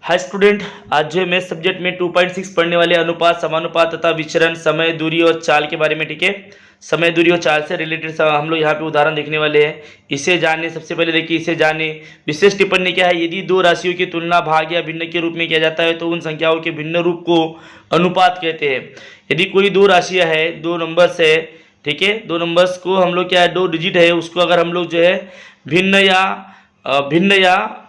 Hi student, आज जो है मैथ सब्जेक्ट में 2.6 पढ़ने वाले अनुपात, समानुपात तथा विचरण, समय, दूरी और चाल के बारे में। ठीक है, समय, दूरी और चाल से रिलेटेड हम लोग यहाँ पे उदाहरण देखने वाले हैं। इसे जाने, सबसे पहले देखिए इसे जाने। विशेष टिप्पणी क्या है? यदि दो राशियों की तुलना भाग या भिन्न के रूप में किया जाता है तो उन संख्याओं के भिन्न रूप को अनुपात कहते हैं। यदि कोई दो राशियाँ है, दो नंबर्स है, ठीक है, दो नंबर्स को हम लोग क्या है, दो डिजिट है, उसको अगर हम लोग जो है भिन्न या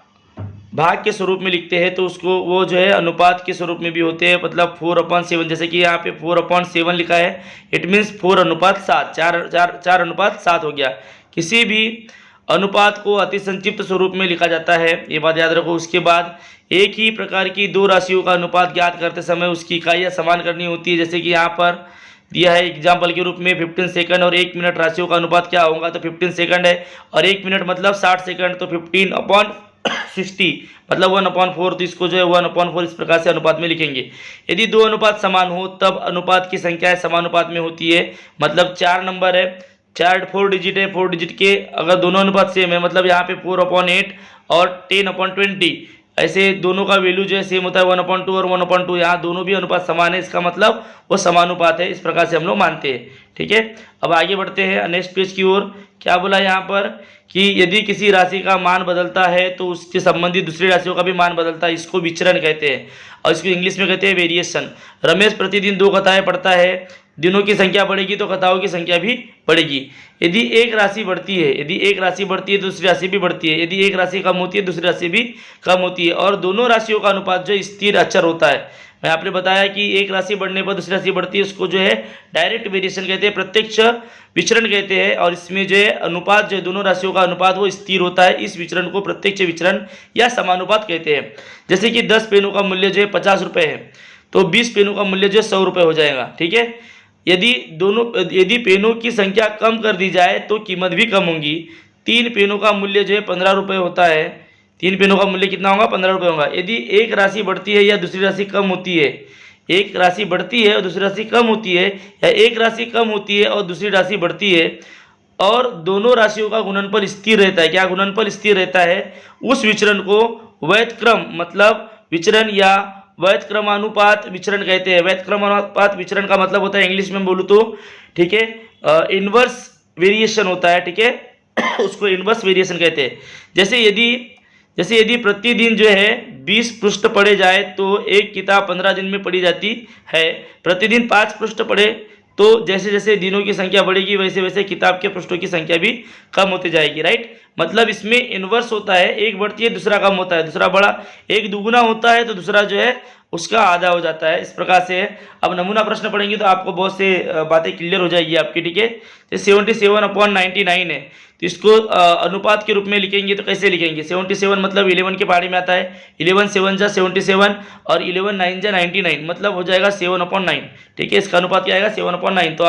भाग के स्वरूप में लिखते हैं तो उसको वो जो है अनुपात के स्वरूप में भी होते हैं। मतलब 4/7, जैसे कि यहाँ पे 4/7 लिखा है, इट मीन्स 4:7, 4:7 हो गया। किसी भी अनुपात को अति संक्षिप्त स्वरूप में लिखा जाता है, ये बात याद रखो। उसके बाद एक ही प्रकार की दो राशियों का अनुपात ज्ञात करते समय उसकी इकाइयाँ समान करनी होती है। जैसे कि यहाँ पर दिया है एग्जाम्पल के रूप में 15 सेकंड और 1 मिनट राशियों का अनुपात क्या होगा, तो 15 सेकंड है और 1 मिनट मतलब 60 सेकंड, तो 15/60 मतलब 1/4, तो इसको जो है 1/4 इस प्रकार से अनुपात में लिखेंगे। यदि दो अनुपात समान हो तब अनुपात की संख्याएं समानुपात में होती है। मतलब 4 नंबर है, 4 डिजिट है, 4 डिजिट के अगर दोनों अनुपात सेम है, मतलब यहाँ पे 4/8 और 10/20, ऐसे दोनों का वैल्यू जो है सेम होता है 1/2 और 1/2, यहाँ दोनों भी अनुपात समान है, इसका मतलब वो समानुपात है। इस प्रकार से हम लोग मानते हैं। ठीक है, अब आगे बढ़ते हैं नेक्स्ट पेज की ओर। क्या बोला यहाँ पर कि यदि किसी राशि का मान बदलता है तो उसके संबंधित दूसरी राशियों का भी मान बदलता है, इसको विचरण कहते हैं और इसको इंग्लिश में कहते हैं वेरिएशन। रमेश प्रतिदिन 2 कथाएं पढ़ता है, दिनों की संख्या बढ़ेगी तो कथाओं की संख्या भी बढ़ेगी। यदि एक राशि बढ़ती है तो दूसरी राशि भी बढ़ती है। यदि एक राशि कम होती है दूसरी राशि भी कम होती है और दोनों राशियों का अनुपात जो स्थिर अचर होता है। मैं आपने बताया कि एक राशि बढ़ने पर दूसरी राशि बढ़ती है, उसको जो है डायरेक्ट वेरिएशन कहते हैं, प्रत्यक्ष विचरण कहते हैं। और इसमें जो है अनुपात, जो है दोनों राशियों का अनुपात वो स्थिर होता है, इस विचरण को प्रत्यक्ष विचरण या समानुपात कहते हैं। जैसे कि 10 पेनों का मूल्य जो है 50 रुपये है तो 20 पेनों का मूल्य जो है 100 रुपये हो जाएगा। ठीक है, यदि पेनों की संख्या कम कर दी जाए तो कीमत भी कम होगी। 3 पेनों का मूल्य जो है 15 रुपये होता है, 3 पेनों का मूल्य कितना होगा, 15 रुपये होगा। यदि एक राशि बढ़ती है या दूसरी राशि कम होती है, एक राशि बढ़ती है और दूसरी राशि कम होती है, या एक राशि कम होती है और दूसरी राशि बढ़ती है और दोनों राशियों का गुणनफल स्थिर रहता है, क्या गुणनफल स्थिर रहता है, उस विचरण को वैध क्रम मतलब विचरण या वैध क्रमानुपात विचरण कहते हैं। वैध क्रमानुपात विचरण का मतलब होता है, इंग्लिश में बोलूँ तो, ठीक है, इनवर्स वेरिएशन होता है। ठीक है, उसको इनवर्स वेरिएशन कहते हैं। जैसे यदि प्रतिदिन जो है 20 पृष्ठ पढ़े जाए तो एक किताब 15 दिन में पढ़ी जाती है। प्रतिदिन 5 पृष्ठ पढ़े तो जैसे जैसे दिनों की संख्या बढ़ेगी वैसे वैसे किताब के पृष्ठों की संख्या भी कम होती जाएगी। राइट, मतलब इसमें इन्वर्स होता है, एक बढ़ती है दूसरा कम होता है, दूसरा बड़ा, एक दुगुना होता है तो दूसरा जो है उसका आधा हो जाता है। इस प्रकार से अब नमूना प्रश्न पढ़ेंगे तो आपको बहुत से बातें क्लियर हो जाएगी आपकी। ठीक है, तो 77/99 है तो इसको अनुपात के रूप में लिखेंगे तो कैसे लिखेंगे? 77 मतलब 11 के पहाड़ी में आता है, 11 7 जा 77 और 11 9 जा 99, मतलब हो जाएगा 7/9। ठीक है, इसका अनुपात क्या आएगा? 7/9। तो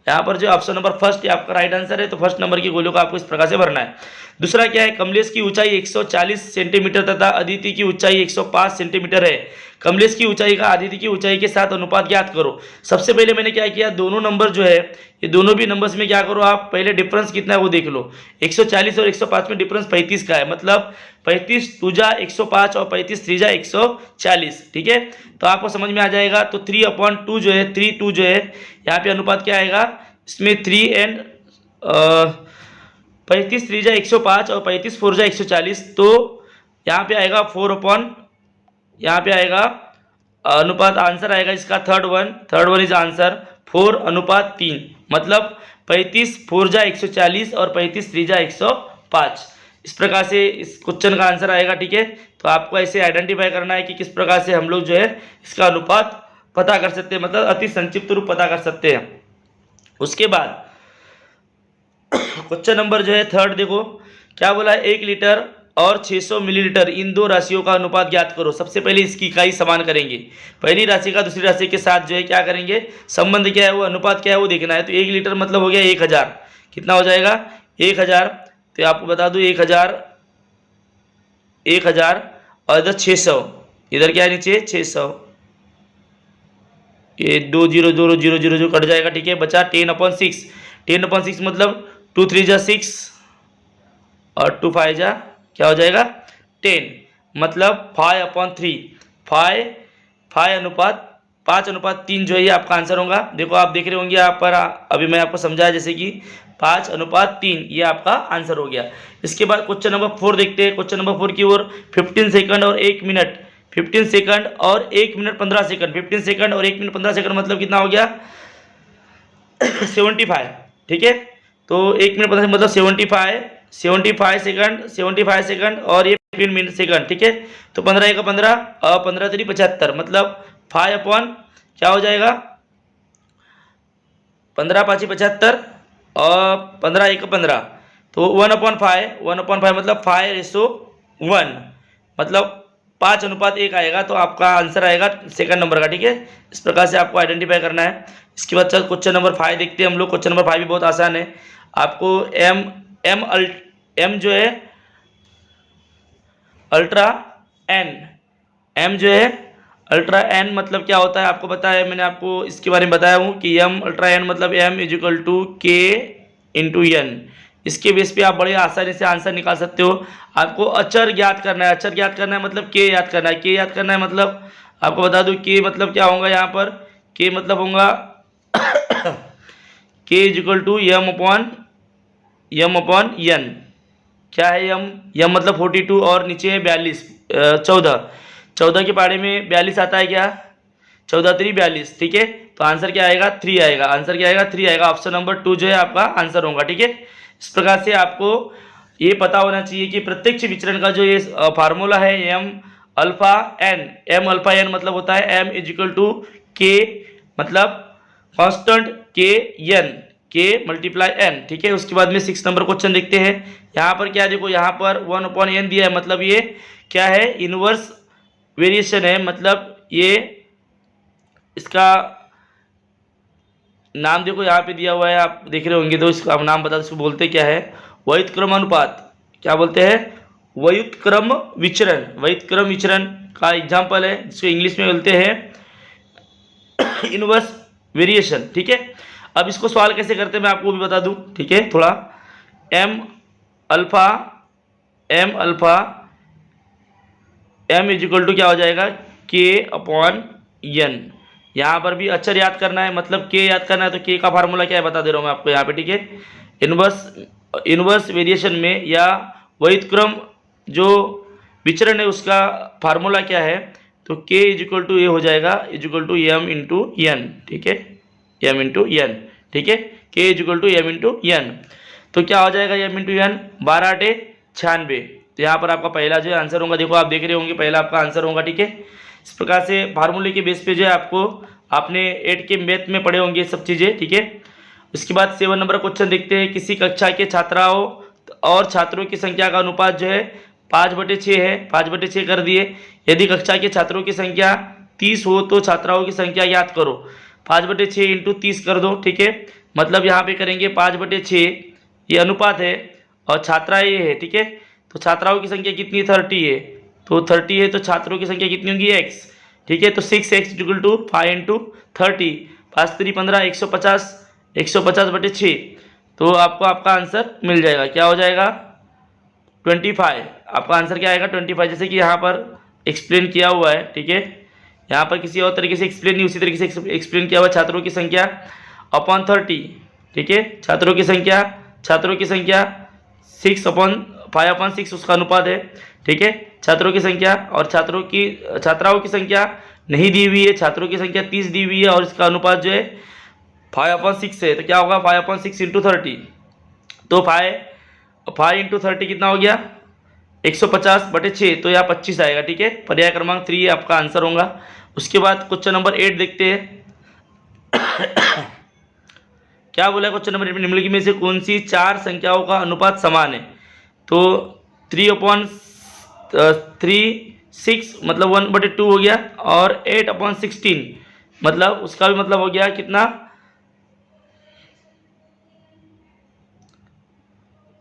यहाँ पर जो ऑप्शन नंबर फर्स्ट आपका राइट आंसर है, तो फर्स्ट नंबर की गोलियों को आपको इस प्रकार से भरना है। दूसरा क्या है? कमलेश की ऊंचाई 140 सेंटीमीटर तथा अदिति की ऊंचाई 105 सेंटीमीटर है। कमलेश की ऊंचाई का अदिति की ऊंचाई के साथ अनुपात ज्ञात करो। सबसे पहले मैंने क्या किया, दोनों नंबर जो है ये दोनों भी नंबर्स में क्या करो, आप पहले डिफरेंस कितना है वो देख लो। 140 और 105 में डिफरेंस 35 का है, मतलब 35 2 जा 105 और 35 3 जा 140। ठीक है, तो आपको समझ में आ जाएगा। तो 3/2 जो है, 3/2 जो है यहाँ पे अनुपात क्या आएगा, इसमें 3 एंड 35 3 जा 105 और 35 4 जा 140, तो यहाँ पे आएगा 4/, यहाँ पे आएगा अनुपात, आंसर आएगा इसका थर्ड वन इज आंसर 4/3, मतलब 35 4 जा 140 और 35 3 जा 105। इस प्रकार से इस क्वेश्चन का आंसर आएगा। ठीक है, तो आपको ऐसे आइडेंटिफाई करना है कि किस प्रकार से हम लोग जो है इसका अनुपात पता कर सकते हैं, मतलब अति संक्षिप्त रूप पता कर सकते हैं। उसके बाद क्वेश्चन नंबर जो है थर्ड देखो क्या बोला है, 1 लीटर और 600 मिलीलीटर इन दो राशियों का अनुपात ज्ञात करो। सबसे पहले इसकी इकाई समान करेंगे, पहली राशि का दूसरी राशि के साथ जो है क्या करेंगे, संबंध क्या है, वो अनुपात क्या है वो देखना है। तो 1 लीटर मतलब हो गया 1000, कितना हो जाएगा 1000, तो आपको बता दूं 1000 और इधर 600, इधर क्या है नीचे 600, ये 2 0 0 0 0 जो कट जाएगा। ठीक है, बचा 10/6, 10/6 मतलब 2 3 जा 6 और 2 5 जा क्या हो जाएगा 10, मतलब 5/3, 5/5 जो है ये आपका आंसर होगा। देखो आप देख रहे होंगे यहाँ पर, अभी मैं आपको समझाया जैसे कि 5/3 ये आपका आंसर हो गया। इसके बाद क्वेश्चन नंबर 4 देखते हैं। क्वेश्चन नंबर 4 की ओर 15 सेकंड और 1 मिनट, 15 सेकंड और 1 मिनट 15 सेकंड, 15 सेकंड और 1 मिनट 15 सेकंड मतलब कितना हो गया 75। ठीक है, तो 1 मिनट 15 मतलब 75 सेकंड, 75 सेकंड और ये 15 मिनट सेकंड। ठीक है, तो 15 1 15 और 15 3 75 मतलब 5 अपॉन क्या हो जाएगा 15 5 75 और 15 1 15, तो 1/5, 1/5 मतलब 5:1 मतलब 5:1 आएगा। तो आपका आंसर आएगा सेकंड नंबर का। ठीक है, इस प्रकार से आपको आइडेंटिफाई करना है। इसके बाद चल क्वेश्चन नंबर 5 देखते हैं हम लोग। क्वेश्चन नंबर 5 भी बहुत आसान है। आपको एम जो है अल्ट्रा एन, एम जो है अल्ट्रा एन मतलब क्या होता है आपको पता है, मैंने आपको इसके बारे में बताया हूँ कि एम अल्ट्रा एन मतलब एम इजिकल टू के इंटू एन। इसके बेस पे आप बड़े आसानी से आंसर निकाल सकते हो। आपको अचर ज्ञात करना है, अचर ज्ञात करना है मतलब के याद करना है, के याद करना है मतलब आपको बता दूं के मतलब क्या होगा यहाँ पर, के मतलब होगा K equal to M upon N. क्या है यम मतलब 42 और नीचे है 42, 14 के पारे में 42 आता है क्या, 14 3 42। ठीक है, तो आंसर क्या आएगा 3 आएगा, आंसर क्या आएगा 3 आएगा। ऑप्शन नंबर 2 जो है आपका आंसर होगा। ठीक है, इस प्रकार से आपको ये पता होना चाहिए कि प्रत्यक्ष विचरण का जो ये फार्मूला है एम अल्फा एन मतलब होता है एम इजिकल टू के मतलब कांस्टेंट के एन, के मल्टीप्लाई एन। ठीक है, उसके बाद में 6 नंबर क्वेश्चन देखते हैं। यहाँ पर क्या देखो, यहाँ पर 1/n दिया है मतलब ये क्या है इनवर्स वेरिएशन है, मतलब ये इसका नाम देखो यहाँ पे दिया हुआ है, आप देख रहे होंगे। तो इसका नाम बता दो, इसको बोलते क्या है व्युत्क्रम अनुपात। क्या बोलते हैं व्युत्क्रम विचरण, व्युत्क्रम विचरण का एग्जाम्पल है जिसको इंग्लिश में बोलते हैं इनवर्स वेरिएशन। ठीक है, अब इसको सवाल कैसे करते हैं मैं आपको भी बता दूं। ठीक है, थोड़ा M alpha M equal to क्या हो जाएगा के अपॉन एन। यहाँ पर भी अक्षर याद करना है, मतलब के याद करना है। तो के का फार्मूला क्या है बता दे रहा हूँ मैं आपको यहाँ पे। ठीक है, इनवर्स वेरिएशन में या व्युत्क्रम जो विचरण है उसका फार्मूला क्या है, तो के इजिकल टू ये हो जाएगा equal to M into N. ठीक है, एम इंटू एन। ठीक है, K equal to M into N. तो क्या हो जाएगा एम इंटू एन 12 8 96। तो यहाँ पर आपका पहला जो है आंसर होगा, देखो आप देख रहे होंगे पहला आपका आंसर होगा। ठीक है, इस प्रकार से फार्मूले के बेस पे जो है आपको आपने 8 के मैथ में पढ़े होंगे सब चीज़ें। ठीक है, इसके बाद 7 नंबर क्वेश्चन देखते हैं। किसी कक्षा के छात्राओं और छात्रों की संख्या का अनुपात जो है 5/6 है, 5/6 कर दिए। यदि कक्षा के छात्रों की संख्या 30 हो तो छात्राओं की संख्या याद करो। 5/6 इंटू 30 कर दो। ठीक है, मतलब यहाँ पे करेंगे 5/6 ये अनुपात है और छात्राएं ये है। ठीक है, तो छात्राओं की संख्या कितनी 30 है, तो 30 है तो छात्रों की संख्या कितनी होगी x। ठीक है, तो 6x इक्वल टू 5 इंटू 30, 5 3 15 150, 150/6। तो आपको आपका आंसर मिल जाएगा, क्या हो जाएगा 25। आपका आंसर क्या आएगा 25, जैसे कि यहाँ पर एक्सप्लेन किया हुआ है। ठीक है, यहाँ पर किसी और तरीके से एक्सप्लेन नहीं, उसी तरीके से एक्सप्लेन किया हुआ है। छात्रों की संख्या अपॉन 30। ठीक है, छात्रों की संख्या 6/5/6 उसका अनुपात है। ठीक है, छात्रों की संख्या और छात्राओं की संख्या नहीं दी हुई है, छात्रों की संख्या 30 दी हुई है और इसका अनुपात जो है 5/6 है। तो क्या होगा 5/6 इंटू 30, तो 5 इंटू 30 कितना हो गया 150/6, तो यहाँ 25 आएगा। ठीक है, पर्याय क्रमांक 3 आपका आंसर होगा। उसके बाद क्वेश्चन नंबर 8 देखते हैं। क्या बोला क्वेश्चन नंबर 8 में निम्नलिखित में से कौन सी 4 संख्याओं का अनुपात समान है, तो 3/6 मतलब 1/2 हो गया और 8/16 मतलब उसका भी मतलब हो गया कितना,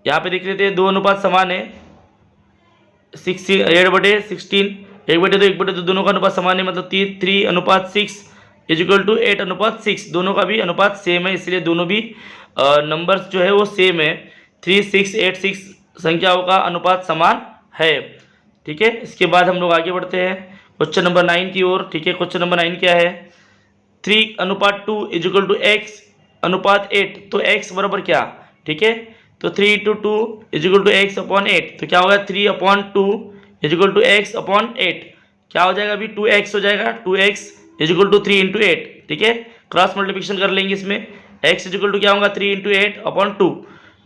यहाँ पे देख लेते हैं 2 अनुपात समान है 8/16, 1/2 दोनों का अनुपात समान है, मतलब 3/6 इजिकल टू 8/6 दोनों का भी अनुपात सेम है, इसलिए दोनों भी नंबर्स जो है वो सेम है। 3 6 8 6 संख्याओं का अनुपात समान है। ठीक है। इसके बाद हम लोग आगे बढ़ते हैं क्वेश्चन नंबर 9 की ओर। ठीक है, क्वेश्चन नंबर 9 क्या है, 3:2 इजिकल टू एक्स अनुपात 8। तो x बराबर क्या, ठीक है, तो 3 × 2 इजिकल टू एक्स अपॉन 8। तो क्या होगा 3/2 इजिकल टू एक्स अपॉन 8। क्या हो जाएगा अभी 2x हो जाएगा, 2x इजिकल टू 3 × 8। ठीक है, क्रॉस मल्टीप्लिकेशन कर लेंगे इसमें, x इजिकल टू क्या होगा 3 × 8 अपॉन 2।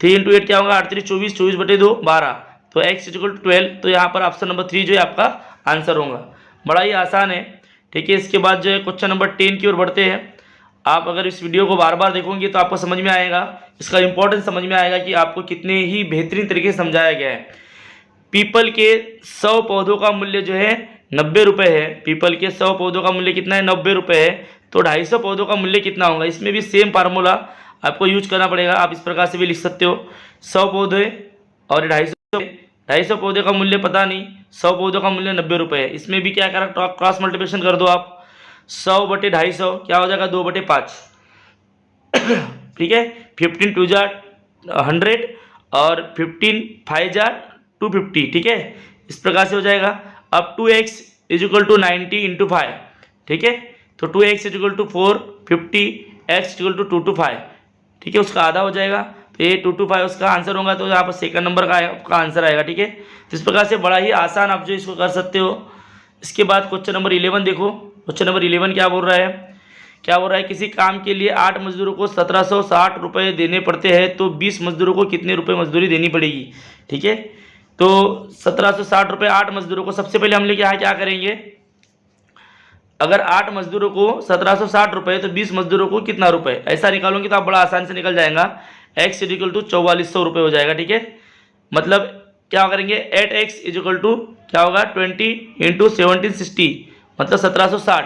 3 × 8 क्या होगा 8 × 3 24, 24/2 12। तो x इजिकल टू 12। तो यहाँ पर ऑप्शन नंबर 3 जो है आपका आंसर होगा। बड़ा ही आसान है। ठीक है, इसके बाद जो है क्वेश्चन नंबर 10 की ओर बढ़ते हैं। आप अगर इस वीडियो को बार बार देखोगे तो आपको समझ में आएगा, इसका इंपॉर्टेंस समझ में आएगा कि आपको कितने ही बेहतरीन तरीके से समझाया गया है। पीपल के 100 पौधों का मूल्य जो है 90 रुपये है। पीपल के 100 पौधों का मूल्य कितना है 90 रुपये है। तो 250 पौधों का मूल्य कितना होगा, इसमें भी सेम फार्मूला आपको यूज करना पड़ेगा। आप इस प्रकार से भी लिख सकते हो, 100 पौधे और 250 पौधे का मूल्य पता नहीं, 100 पौधों का मूल्य 90 रुपये है। इसमें भी क्या करा, क्रॉस मल्टीप्लिकेशन कर दो आप, 100/250 क्या हो जाएगा 2/5। ठीक है, 15 2 जार 100 और 15 5 जार 250। ठीक है, इस प्रकार से हो जाएगा। अब 2x इजिकल टू 90 × 5। ठीक है, तो 2x equal to 4 50 x equal to 2 to 5। ठीक है, उसका आधा हो जाएगा, तो ये 2 to 5 उसका आंसर होगा। तो यहाँ पर सेकंड नंबर का आपका आंसर आएगा। ठीक है, तो इस प्रकार से बड़ा ही आसान आप जो इसको कर सकते हो। इसके बाद क्वेश्चन नंबर 11 देखो। क्वेश्चन नंबर 11 क्या बोल रहा है, क्या बोल रहा है, किसी काम के लिए 8 मजदूरों को 1760 रुपये देने पड़ते हैं, तो 20 मजदूरों को कितने रुपए मजदूरी देनी पड़ेगी। ठीक है, तो 1760 रुपये 8 मजदूरों को, सबसे पहले हम लोग यहाँ क्या करेंगे, अगर 8 मजदूरों को 1760 रुपये तो 20 मजदूरों को कितना रुपए, ऐसा निकालोगे तो आप बड़ा आसान से निकल जाएगा। x इजिकल टू 4400 रुपये हो जाएगा। ठीक है, मतलब क्या करेंगे 8x इजिकल टू क्या होगा 20 × 1760, मतलब 1760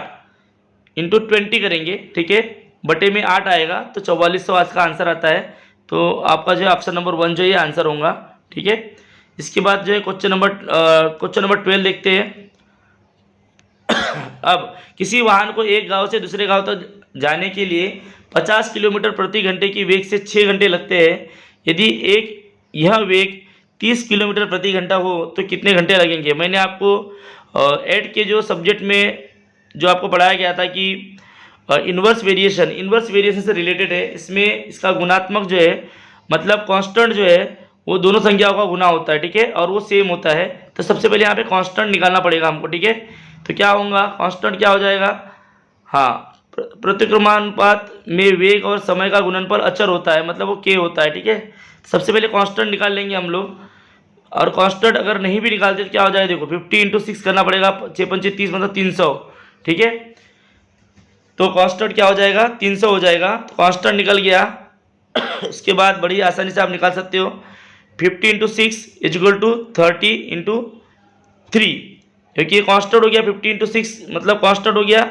इंटू 20 करेंगे। ठीक है, बटे में 8 आएगा, तो 4400 आज का आंसर आता है। तो आपका जो है ऑप्शन नंबर 1 जो है आंसर होगा। ठीक है, इसके बाद जो है क्वेश्चन नंबर 12 देखते हैं। अब किसी वाहन को एक गांव से दूसरे गांव तक जाने के लिए 50 किलोमीटर प्रति घंटे की वेग से 6 घंटे लगते हैं। यदि यह वेग 30 किलोमीटर प्रति घंटा हो तो कितने घंटे लगेंगे। मैंने आपको एड के जो सब्जेक्ट में जो आपको पढ़ाया गया था कि इन्वर्स वेरिएशन से रिलेटेड है। इसमें इसका गुणात्मक जो है, मतलब कांस्टेंट जो है वो दोनों संख्याओं का गुना होता है। ठीक है, और वो सेम होता है। तो सबसे पहले यहाँ पे कांस्टेंट निकालना पड़ेगा हमको। ठीक है, तो क्या होगा कांस्टेंट क्या हो जाएगा, हाँ, प्रतिक्रमणानुपात में वेग और समय का गुणनफल अचर होता है, मतलब वो k होता है। ठीक है, सबसे पहले कांस्टेंट निकाल लेंगे हम लोग। और कांस्टेंट अगर नहीं भी निकालते तो क्या हो जाएगा, देखो 50 × 6 करना पड़ेगा, 6 × 5 30 मतलब 300। ठीक है, तो कांस्टेंट क्या हो जाएगा 300 हो जाएगा। तो कांस्टेंट निकल गया। उसके बाद बड़ी आसानी से आप निकाल सकते हो 50 × 6 इजिकल टू 30 × 3, क्योंकि ये कांस्टेंट हो गया 50 × 6 मतलब कांस्टेंट हो गया।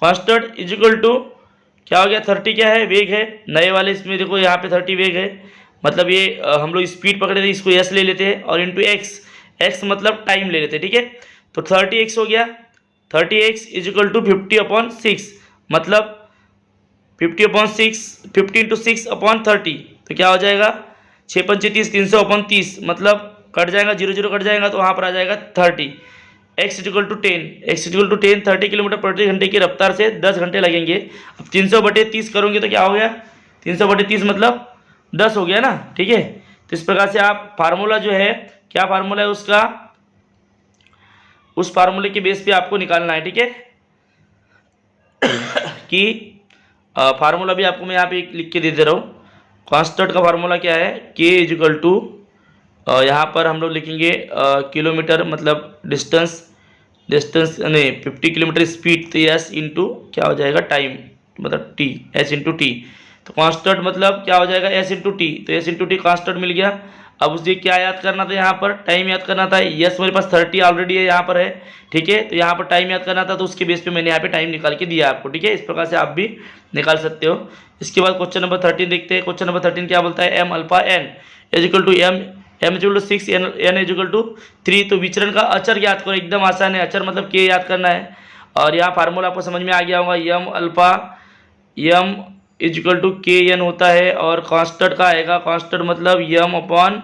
कांस्टेंट इजिकल टू क्या हो गया 30 क्या है वेग है, नए वाले इसमें देखो यहाँ पे 30 वेग है, मतलब ये हम लोग स्पीड पकड़े थे, इसको s ले लेते हैं, और इंटू x मतलब टाइम ले लेते हैं। ठीक है, तो 30x हो गया, 30x इजिकल टू 50/6 मतलब 50/6 50 × 6/30। तो क्या हो जाएगा 6 × 5 30 300/30 मतलब कट जाएगा, 0 0 कट जाएगा, तो वहाँ पर आ जाएगा 30। x इजिकल टू 10 30 किलोमीटर प्रति घंटे की रफ्तार से 10 घंटे लगेंगे। अब 300/30 करोगे तो क्या हो गया 300/30 मतलब 10 हो गया ना। ठीक है, तो इस प्रकार से आप फार्मूला जो है, क्या फार्मूला है उसका, उस फार्मूले के बेस पे आपको निकालना है। ठीक है, कि फार्मूला भी आपको मैं यहाँ पे लिख के दे दे रहा हूँ। कांस्टेंट का फार्मूला क्या है, k इजिकल टू यहाँ पर हम लोग लिखेंगे किलोमीटर मतलब डिस्टेंस नहीं 50 किलोमीटर स्पीड, तो s इंटू क्या हो जाएगा टाइम मतलब t, s इंटू टी। तो कांस्टेंट मतलब क्या हो जाएगा s इंटू टी, तो s इंटू टी कांस्टेंट मिल गया। अब उसे क्या याद करना था, यहाँ पर टाइम याद करना था। यस मेरे पास 30 ऑलरेडी है यहाँ पर है। ठीक है, तो यहाँ पर टाइम याद करना था, तो उसके बेस पे मैंने यहाँ पे टाइम निकाल के दिया आपको। ठीक है, इस प्रकार से आप भी निकाल सकते हो। इसके बाद क्वेश्चन नंबर 13 देखते हैं। क्वेश्चन नंबर 13 क्या बोलता है, m alpha n equal to m equal to 6 n equal to 3। तो विचरण का अचर याद करो, एकदम आसान है। अचर मतलब k याद करना है, और यहाँ फार्मूला आपको समझ में आ गया होगा। m alpha m equal to k n होता है, और कांस्टेंट का आएगा, कांस्टेंट मतलब m/n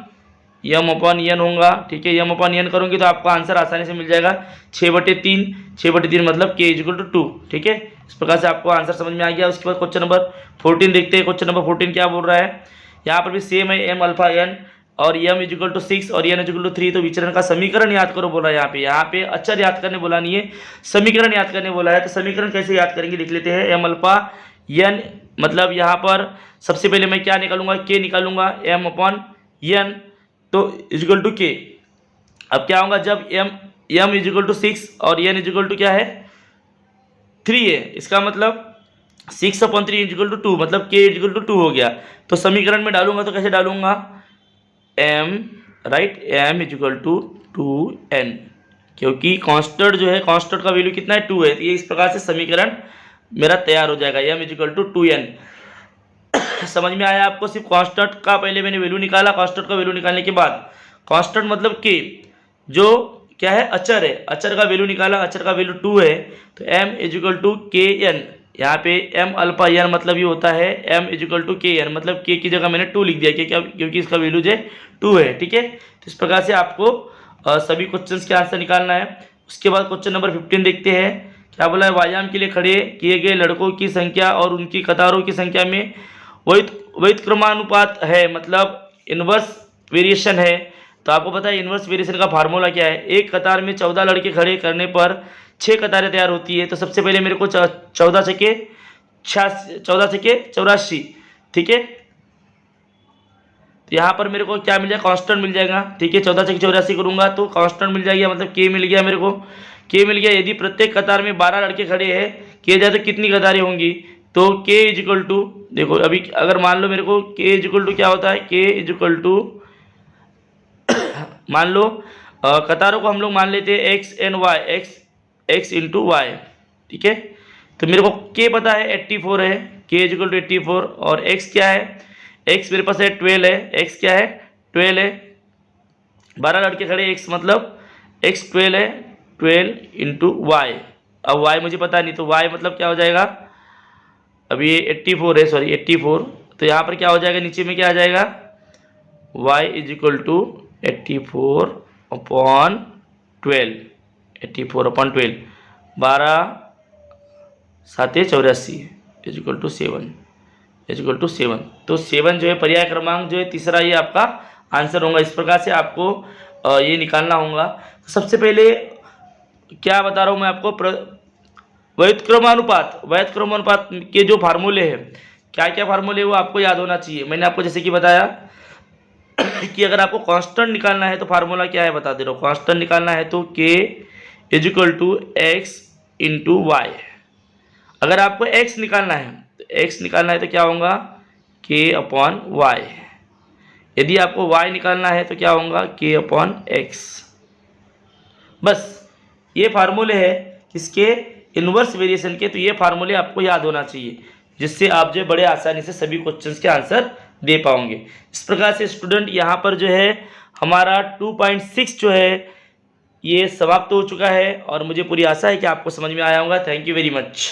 यम अपॉन एन होगा, ठीक है। यम अपॉन एन करूँगी तो आपको आंसर आसानी से मिल जाएगा 6/3, 6/3 मतलब k = 2, ठीक है। इस प्रकार से आपको आंसर समझ में आ गया। उसके बाद क्वेश्चन नंबर 14 देखते हैं। क्वेश्चन नंबर 14 क्या बोल रहा है, यहाँ पर भी सेम है, m अल्फा n और m = 6 और n = 3, तो विचरण का समीकरण याद करो बोला है। यहाँ पे अक्षर याद करने बोला नहीं है, समीकरण याद करने बोला है। तो समीकरण कैसे याद करेंगे, लिख लेते हैं। m अल्फा n मतलब यहाँ पर सबसे पहले मैं क्या निकालूंगा, k निकालूंगा, m अपॉन n तो = k। अब क्या होगा, जब m = 6 और n = क्या है 3 है, इसका मतलब 6/3 = 2 मतलब k = 2 हो गया। तो समीकरण में डालूंगा तो कैसे डालूंगा, m राइट, m = 2n, क्योंकि कांस्टेंट जो है, कांस्टेंट का वैल्यू कितना है 2 है। तो ये इस प्रकार से समीकरण मेरा तैयार हो जाएगा, m = 2n। समझ में आया आपको। सिर्फ कांस्टेंट का पहले मैंने वैल्यू निकाला, कांस्टेंट का वैल्यू निकालने के बाद कांस्टेंट मतलब k जो क्या है अचर है, अचर का वैल्यू निकाला, अचर का वैल्यू 2 है तो m = kn। यहाँ पे m अल्फा n मतलब ये होता है m = kn, मतलब k की जगह मैंने 2 लिख दिया क्योंकि इसका वैल्यू जो 2 है, ठीक है। तो इस प्रकार से आपको सभी क्वेश्चंस के आंसर निकालना है। उसके बाद क्वेश्चन नंबर 15 देखते हैं। क्या बोला है, व्यायाम के लिए खड़े किए गए लड़कों की संख्या और उनकी कतारों की संख्या में व्युत्क्रमानुपात है, मतलब इन्वर्स वेरिएशन है। तो आपको पता है इन्वर्स वेरिएशन का फार्मूला क्या है, एक कतार में 14 लड़के खड़े करने पर 6 कतारें तैयार होती है। तो सबसे पहले मेरे को 14 छके 84, ठीक है। तो यहाँ पर मेरे को क्या मिल जाएगा, कांस्टेंट मिल जाएगा, ठीक है। 14 छके 84 करूँगा तो कांस्टेंट मिल जाएगा, मतलब k मिल गया मेरे को, k मिल गया। यदि प्रत्येक कतार में 12 लड़के खड़े हैं किए जाए तो कितनी कतारें होंगी, तो k = देखो अभी अगर मान लो मेरे को k = क्या होता है, k = मान लो कतारों को हम लोग मान लेते हैं x and y, x × y, ठीक है। तो मेरे को k पता है 84 है, k = 84 और x क्या है, x मेरे पास है 12 है, x क्या है 12 है, 12 लड़के खड़े, x मतलब x 12 है, 12 × y। अब y मुझे पता नहीं तो y मतलब क्या हो जाएगा, अभी ये 84 है, सॉरी 84, तो यहाँ पर क्या हो जाएगा, नीचे में क्या आ जाएगा, y = 84/12, 84/12, 12 7 84 = 7 तो 7 जो है पर्याय क्रमांक जो है तीसरा, ये आपका आंसर होगा। इस प्रकार से आपको ये निकालना होगा। तो सबसे पहले क्या बता रहा हूँ मैं आपको, व्युत्क्रमानुपात के जो फार्मूले हैं, क्या क्या फार्मूले वो आपको याद होना चाहिए। मैंने आपको जैसे कि बताया कि अगर आपको कांस्टेंट निकालना है तो फार्मूला क्या है बता दे रहा हूँ। कांस्टेंट निकालना है तो k = x × y। अगर आपको x निकालना है तो क्या होगा, k/y। यदि आपको y निकालना है तो क्या होगा, k/x। बस ये फार्मूले है किसके, इन्वर्स वेरिएशन के। तो ये फार्मूले आपको याद होना चाहिए, जिससे आप जो बड़े आसानी से सभी क्वेश्चंस के आंसर दे पाओगे। इस प्रकार से स्टूडेंट यहाँ पर जो है हमारा 2.6 जो है ये समाप्त हो चुका है और मुझे पूरी आशा है कि आपको समझ में आया होगा। Thank you very much.